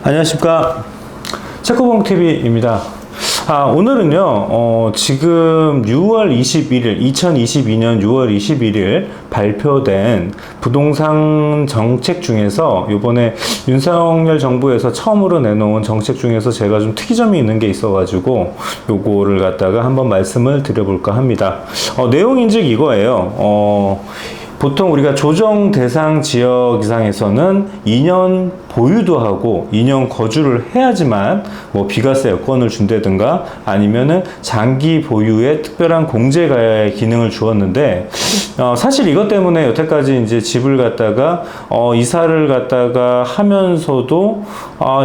안녕하십니까, 체코봉TV입니다. 오늘은요, 지금 6월 21일, 2022년 6월 21일 발표된 부동산 정책 중에서 요번에 윤석열 정부에서 처음으로 내놓은 정책 중에서 제가 좀 특이점이 있는 게 있어가지고 요거를 갖다가 한번 말씀을 드려볼까 합니다. 내용인즉 이거예요. 보통 우리가 조정 대상 지역 이상에서는 2년 보유도 하고 2년 거주를 해야지만 뭐 비과세 여건을 준다든가 아니면은 장기 보유에 특별한 공제가의 기능을 주었는데, 사실 이것 때문에 여태까지 이제 집을 갖다가 이사를 갖다가 하면서도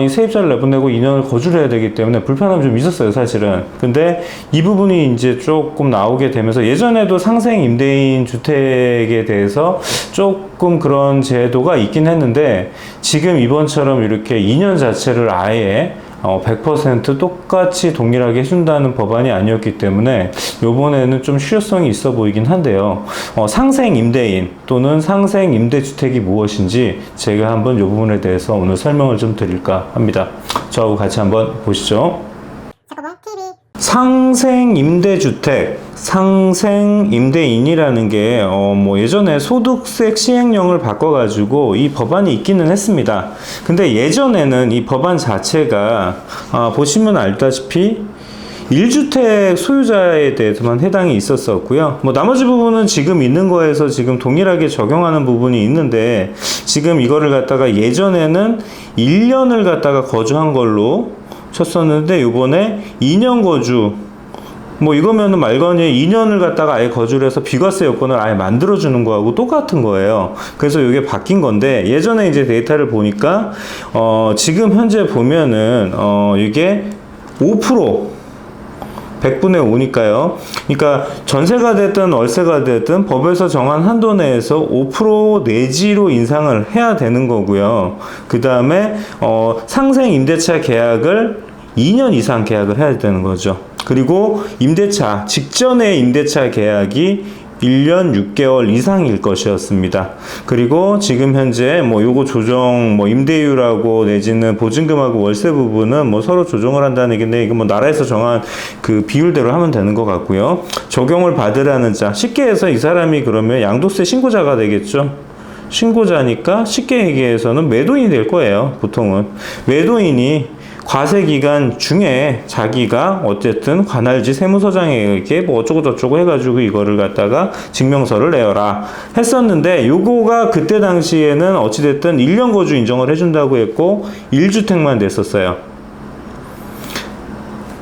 이 세입자를 내보내고 2년을 거주를 해야 되기 때문에 불편함이 좀 있었어요, 사실은. 근데 이 부분이 이제 조금 나오게 되면서, 예전에도 상생 임대인 주택에 대해서 조금 그런 제도가 있긴 했는데, 지금 이번처럼 이렇게 2년 자체를 아예 100% 똑같이 동일하게 해준다는 법안이 아니었기 때문에 요번에는 좀 실효성이 있어 보이긴 한데요. 상생 임대인 또는 상생 임대주택이 무엇인지 제가 한번 이 부분에 대해서 오늘 설명을 좀 드릴까 합니다. 저하고 같이 한번 보시죠. 상생 임대주택, 상생 임대인이라는 게 뭐 예전에 소득세 시행령을 바꿔가지고 이 법안이 있기는 했습니다. 근데 예전에는 이 법안 자체가 보시면 알다시피 1주택 소유자에 대해서만 해당이 있었었고요. 뭐 나머지 부분은 지금 있는 거에서 지금 동일하게 적용하는 부분이 있는데, 지금 이거를 갖다가 예전에는 1년을 갖다가 거주한 걸로 쳤었는데, 요번에 2년 거주, 뭐 이거면은 말거니 2년을 갖다가 아예 거주를 해서 비과세 여건을 아예 만들어주는 거하고 똑같은 거예요. 그래서 이게 바뀐 건데, 예전에 이제 데이터를 보니까 지금 현재 보면은 이게 5% 100분의 5니까요. 그러니까 전세가 됐든 월세가 됐든 법에서 정한 한도 내에서 5% 내지로 인상을 해야 되는 거고요. 그 다음에 상생 임대차 계약을 2년 이상 계약을 해야 되는 거죠. 그리고 임대차, 직전의 임대차 계약이 1년 6개월 이상일 것이었습니다. 그리고 지금 현재 뭐 요거 조정, 뭐 임대율하고 내지는 보증금하고 월세 부분은 뭐 서로 조정을 한다는 얘기인데, 이거 뭐 나라에서 정한 그 비율대로 하면 되는 것 같고요. 적용을 받으라는 자, 쉽게 해서 이 사람이 그러면 양도세 신고자가 되겠죠. 신고자니까 쉽게 얘기해서는 매도인이 될 거예요. 보통은 매도인이 과세 기간 중에 자기가 어쨌든 관할지 세무서장에게 뭐 어쩌고 저쩌고 해가지고 이거를 갖다가 증명서를 내어라 했었는데, 요거가 그때 당시에는 어찌됐든 1년 거주 인정을 해준다고 했고 1주택만 냈었어요.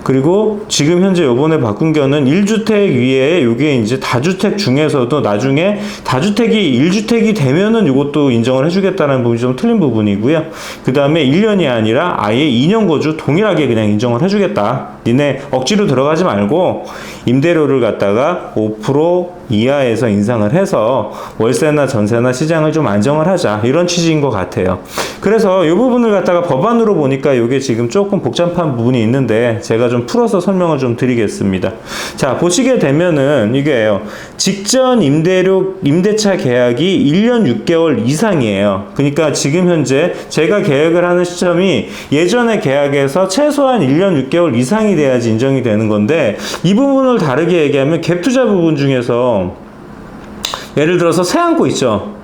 그리고 지금 현재 요번에 바꾼 거는 1주택 위에 요게 이제 다주택 중에서도 나중에 다주택이 1주택이 되면은 요것도 인정을 해주겠다는 부분이 좀 틀린 부분이고요. 그 다음에 1년이 아니라 아예 2년 거주 동일하게 그냥 인정을 해주겠다. 니네 억지로 들어가지 말고 임대료를 갖다가 5% 이하에서 인상을 해서 월세나 전세나 시장을 좀 안정을 하자, 이런 취지인 것 같아요. 그래서 이 부분을 갖다가 법안으로 보니까 이게 지금 조금 복잡한 부분이 있는데, 제가 좀 풀어서 설명을 좀 드리겠습니다. 자, 보시게 되면은 이게요, 직전 임대차 계약이 1년 6개월 이상이에요. 그러니까 지금 현재 제가 계약을 하는 시점이 예전에 계약에서 최소한 1년 6개월 이상이 돼야지 인정이 되는 건데, 이 부분을 다르게 얘기하면 갭 투자 부분 중에서 예를 들어서 세 안고 있죠.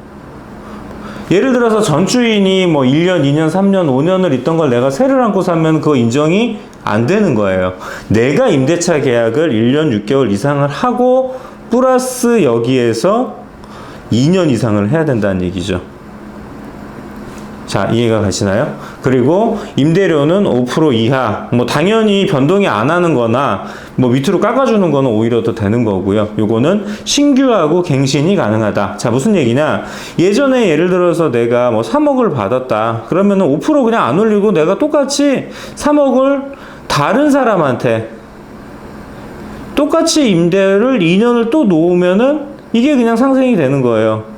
예를 들어서 전주인이 뭐 1년, 2년, 3년, 5년을 있던 걸 내가 세를 안고 사면 그거 인정이 안 되는 거예요. 내가 임대차 계약을 1년 6개월 이상을 하고 플러스 여기에서 2년 이상을 해야 된다는 얘기죠. 자, 이해가 가시나요? 그리고 임대료는 5% 이하, 뭐 당연히 변동이 안 하는 거나 뭐 밑으로 깎아주는 거는 오히려 더 되는 거고요. 요거는 신규하고 갱신이 가능하다. 자, 무슨 얘기냐? 예전에 예를 들어서 내가 뭐 3억을 받았다. 그러면은 5% 그냥 안 올리고 내가 똑같이 3억을 다른 사람한테 똑같이 임대를 2년을 또 놓으면은 이게 그냥 상생이 되는 거예요.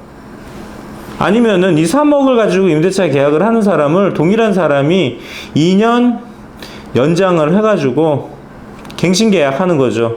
아니면은 이 3억을 가지고 임대차 계약을 하는 사람을 동일한 사람이 2년 연장을 해가지고 갱신 계약하는 거죠.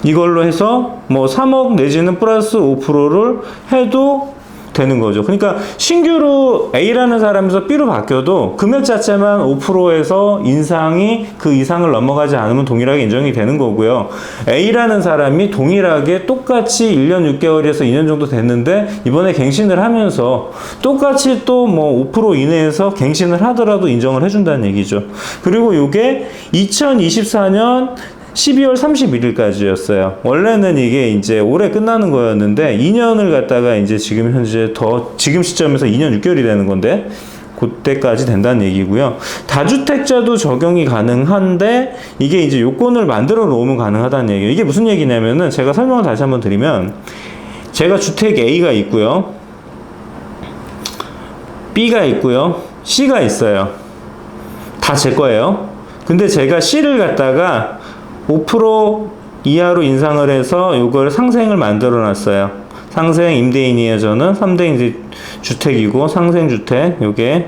이걸로 해서 뭐 3억 내지는 플러스 5%를 해도 되는 거죠. 그러니까 신규로 A라는 사람에서 B로 바뀌어도 금액 자체만 5%에서 인상이 그 이상을 넘어가지 않으면 동일하게 인정이 되는 거고요. A라는 사람이 동일하게 똑같이 1년 6개월에서 2년 정도 됐는데 이번에 갱신을 하면서 똑같이 또 뭐 5% 이내에서 갱신을 하더라도 인정을 해준다는 얘기죠. 그리고 이게 2024년 12월 31일까지였어요. 원래는 이게 이제 올해 끝나는 거였는데 2년을 갖다가 이제 지금 현재 지금 시점에서 2년 6개월이 되는 건데 그때까지 된다는 얘기고요. 다주택자도 적용이 가능한데 이게 이제 요건을 만들어 놓으면 가능하다는 얘기예요. 이게 무슨 얘기냐면은 제가 설명을 다시 한번 드리면 제가 주택 A가 있고요. B가 있고요. C가 있어요. 다 제 거예요. 근데 제가 C를 갖다가 5% 이하로 인상을 해서 이걸 상생을 만들어 놨어요. 상생 임대인이에요. 저는 3대 이제 주택이고 상생주택 요게.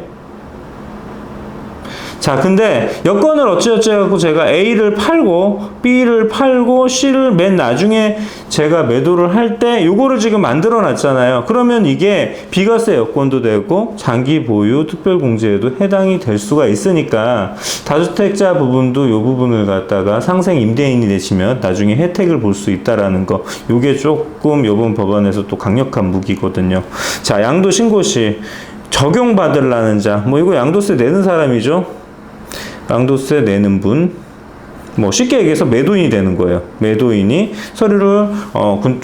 자, 근데 여건을 어찌어찌 해갖고 제가 A를 팔고 B를 팔고 C를 맨 나중에 제가 매도를 할 때 요거를 지금 만들어 놨잖아요. 그러면 이게 비과세 여건도 되고 장기 보유 특별공제에도 해당이 될 수가 있으니까 다주택자 부분도 요 부분을 갖다가 상생 임대인이 되시면 나중에 혜택을 볼 수 있다라는 거. 요게 조금 요번 법안에서 또 강력한 무기거든요. 자, 양도신고시 적용받으려는 자, 뭐 이거 양도세 내는 사람이죠. 양도세 내는 분, 뭐 쉽게 얘기해서 매도인이 되는 거예요. 매도인이 서류를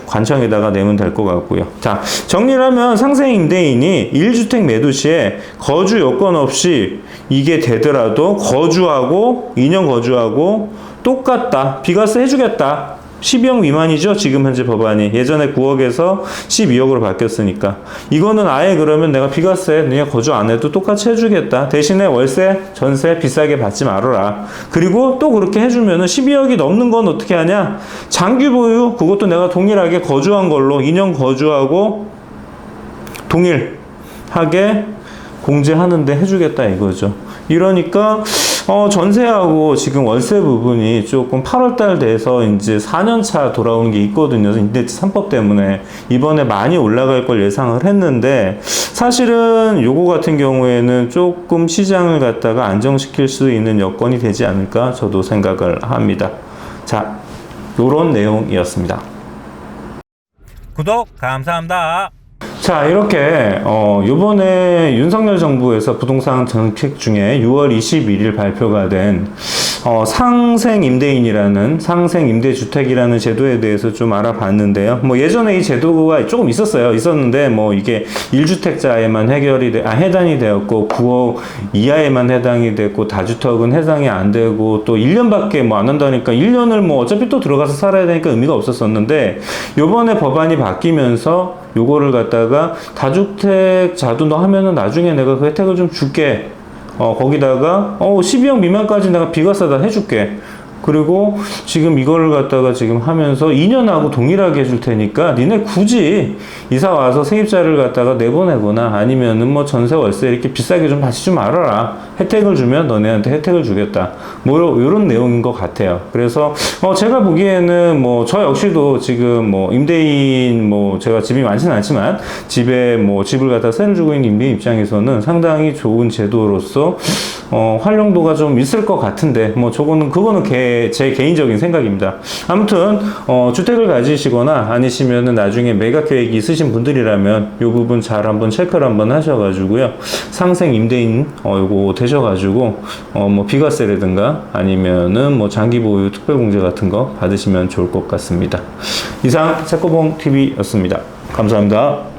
관청에다가 내면 될 것 같고요. 자, 정리를 하면 상생 임대인이 1주택 매도 시에 거주 요건 없이 이게 되더라도 거주하고 2년 거주하고 똑같다. 비과세 해주겠다. 12억 미만이죠. 지금 현재 법안이. 예전에 9억에서 12억으로 바뀌었으니까. 이거는 아예 그러면 내가 비과세 그냥 거주 안 해도 똑같이 해주겠다. 대신에 월세, 전세 비싸게 받지 말아라. 그리고 또 그렇게 해주면은 12억이 넘는 건 어떻게 하냐? 장기 보유, 그것도 내가 동일하게 거주한 걸로 2년 거주하고 동일하게 공제하는데 해주겠다 이거죠. 이러니까 전세하고 지금 월세 부분이 조금 8월달 돼서 이제 4년차 돌아오는 게 있거든요. 임대차 3법 때문에 이번에 많이 올라갈 걸 예상을 했는데 사실은 요거 같은 경우에는 조금 시장을 갖다가 안정시킬 수 있는 여건이 되지 않을까 저도 생각을 합니다. 자, 요런 내용이었습니다. 구독 감사합니다. 자, 이렇게 요번에 윤석열 정부에서 부동산 정책 중에 6월 21일 발표가 된 상생 임대인이라는 상생 임대주택이라는 제도에 대해서 좀 알아봤는데요. 뭐 예전에 이 제도가 조금 있었는데 뭐 이게 1주택자에만 해당이 되었고 9억 이하에만 해당이 됐고 다주택은 해당이 안 되고 또 1년밖에 뭐 안 한다니까 1년을 뭐 어차피 또 들어가서 살아야 되니까 의미가 없었었는데 요번에 법안이 바뀌면서 요거를 갖다가 다주택자도 너 하면은 나중에 내가 그 혜택을 좀 줄게. 거기다가 12억 미만까지 내가 비과세다 해줄게. 그리고 지금 이거를 갖다가 지금 하면서 2년하고 동일하게 해줄 테니까 니네 굳이 이사 와서 세입자를 갖다가 내보내거나 아니면은 뭐 전세 월세 이렇게 비싸게 좀 받지 좀 말아라. 혜택을 주면 너네한테 혜택을 주겠다. 뭐 요런 내용인 것 같아요. 그래서 제가 보기에는 뭐 저 역시도 지금 뭐 임대인 뭐 제가 집이 많지는 않지만 집에 뭐 집을 갖다가 세를 주고 있는 임대인 입장에서는 상당히 좋은 제도로서 활용도가 좀 있을 것 같은데 뭐 그거는 제 개인적인 생각입니다. 아무튼 주택을 가지시거나 아니시면은 나중에 매각 계획이 있으신 분들이라면 이 부분 잘 한번 체크를 한번 하셔가지고요. 상생 임대인 요거 되셔가지고 뭐 비과세라든가 아니면은 뭐 장기 보유 특별공제 같은 거 받으시면 좋을 것 같습니다. 이상 세코봉 TV였습니다. 감사합니다.